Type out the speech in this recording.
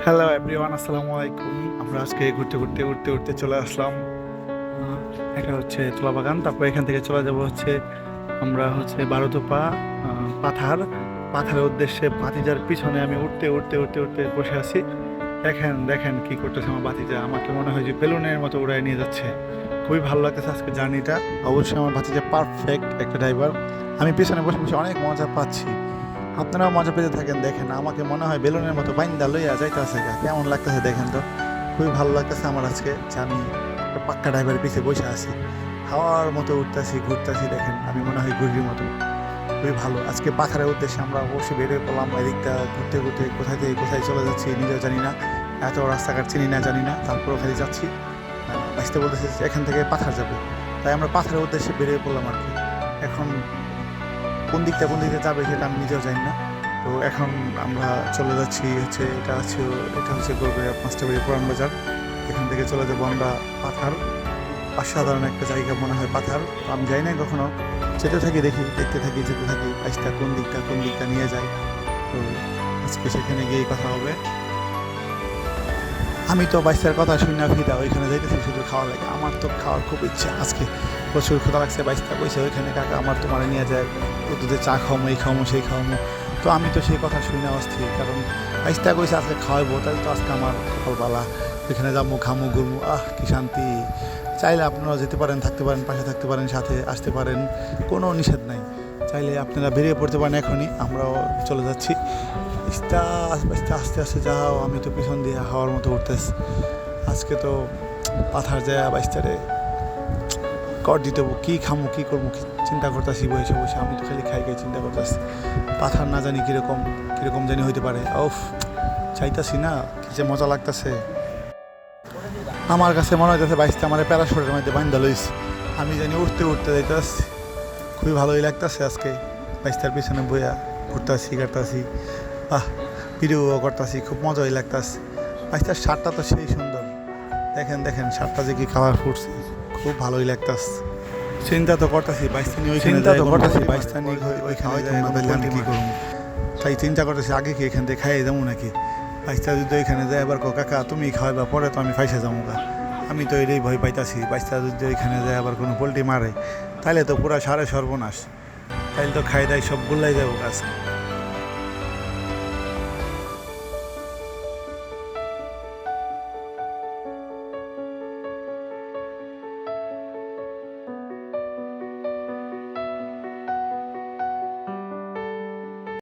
Hello everyone, আসসালামু আলাইকুম। আমরা আজকে ঘুরতে চলে আসলাম। এটা হচ্ছে তুলা বাগান। তারপর এখান থেকে চলে যাব হচ্ছে আমরা হচ্ছে বারোতোপা পাথারের উদ্দেশ্যে। ভাতিজার পিছনে আমি উঠতে বসে আছি। দেখেন দেখেন কি করতেছে আমার ভাতিজা। আমাকে মনে হয় যে বেলুনের মতো উড়ায় নিয়ে যাচ্ছে। খুবই ভালো লাগতেছে আজকে জার্নিটা। অবশ্যই আমার ভাতিজা পারফেক্ট একটা ড্রাইভার। আমি পিছনে বসে বসে অনেক মজা পাচ্ছি। আপনারাও মজা পেতে থাকেন। দেখেন আমাকে মনে হয় বেলুনের মতো বাইন্দা লইয়া যাইতেছে। কেমন লাগতেছে দেখেন তো। খুবই ভালো লাগতেছে আমার আজকে যে আমি একটা পাক্কা ড্রাইভারের পিছিয়ে বসে আছি। হাওয়ার মতো উঠতেছি ঘুরতেছি। দেখেন আমি মনে হয় ঘুরির মতো। খুবই ভালো। আজকে পাথারের উদ্দেশ্যে আমরা অবশ্যই বেরিয়ে পড়লাম। এদিকটা ঘুরতে ঘুরতে কোথায় থেকে কোথায় চলে যাচ্ছি নিজেও জানি না। এত রাস্তাঘাট চিনি না জানি না, তারপরও খালি যাচ্ছি। আসতে বলতেছি যে এখান থেকে পাথার যাবে, তাই আমরা পাথারের উদ্দেশ্যে বেরিয়ে পড়লাম আর কি। এখন কোন দিকটা যাবে সেটা আমি নিজেও জানি না। তো এখন আমরা চলে যাচ্ছি হচ্ছে এটা হচ্ছে গোলগড়িয়া পাঁচটাবাড়ি পুরান বাজার। এখান থেকে চলে যাবো আমরা পাথার। অসাধারণ একটা জায়গা মনে হয় পাথার। তো আমি যাই না কখনো, যেতে থাকি দেখি, দেখতে থাকি, যেতে থাকি বাইসটা কোন দিকটা নিয়ে যায়। তো আজকে সেখানে গিয়েই কথা হবে। আমি তো বাইসটার কথা শুনি না ফিদা, ওইখানে যাইতেছি শুধু খাওয়া লাগে। আমার তো খাওয়ার খুব ইচ্ছা আজকে, প্রচুর ক্ষুধা লাগছে। বাইসটা কইছে ওইখানে কাকা আমার তোমার নিয়ে যায়, দুধে চা খাওয়ামো, এই খাওয়ামো সেই খাওয়ামো। তো আমি তো সেই কথা শুনি না অস্থির, কারণ বাইসটা কইছে আজকে খাওয়াবো, তাহলে তো আজকে আমার সকালবেলা ওইখানে যাবো, খামো ঘুরমো, কি শান্তি। চাইলে আপনারা যেতে পারেন, থাকতে পারেন, পাশে থাকতে পারেন, সাথে আসতে পারেন, কোনো নিষেধ নাই। চাইলে আপনারা বেরিয়ে পড়তে পারেন এখনই। আমরাও চলে যাচ্ছি। আস্তে আস্তে আস্তে আস্তে যাও, আমি তো পিছন দিয়ে হাওয়ার মতো উঠতেছি। আজকে তো পাথার যায় বাইস্তারে কর দিতে হবো। কী খামো কী করবো চিন্তা করতেছি বসে বসে। আমি তো খালি খাই চিন্তা করতেছি। পাথার না জানি কীরকম কীরকম জানি হইতে পারে। ওফ, চাইতাছি না, কি যে মজা লাগতেছে। আমার কাছে মনে হইতেছে বাইসটা আমার প্যারাশুটের মধ্যে বান্ধা লইছে। আমি জানি উঠতে উঠতে যাইতেছি। খুবই ভালোই লাগতেছে আজকে বাইস্তার পিছনে বইয়া ঘুরতেছি কাটতেছি। ভিডিও করতেছি, খুব মজাই লাগতেছে। বাইস্তার শার্টটা তো সেই সুন্দর। দেখেন দেখেন শার্টটা যে কি কালার ফুটছে, খুব ভালোই লাগতেছে। চিন্তা তো করতেছি বাইস্তানি ওইখানে কি করবো, তাই চিন্তা করতেছি আগে কি এখান থেকে খাইয়ে যাবো নাকি। বাইস্তা যদি ওইখানে যায় আবার কাকা তুমি খাওয়াবা, পরে তো আমি ফাইসে যাবো গা। আমি তো এটাই ভয় পাইতাছি, বাইস্তা যদি ওইখানে যায় আবার কোনো পোল্ট্রি মারে, তাহলে তো পুরা সারে সর্বনাশ। তাইলে তো খাই দাই সব গুল্লাই যাবো গাছ।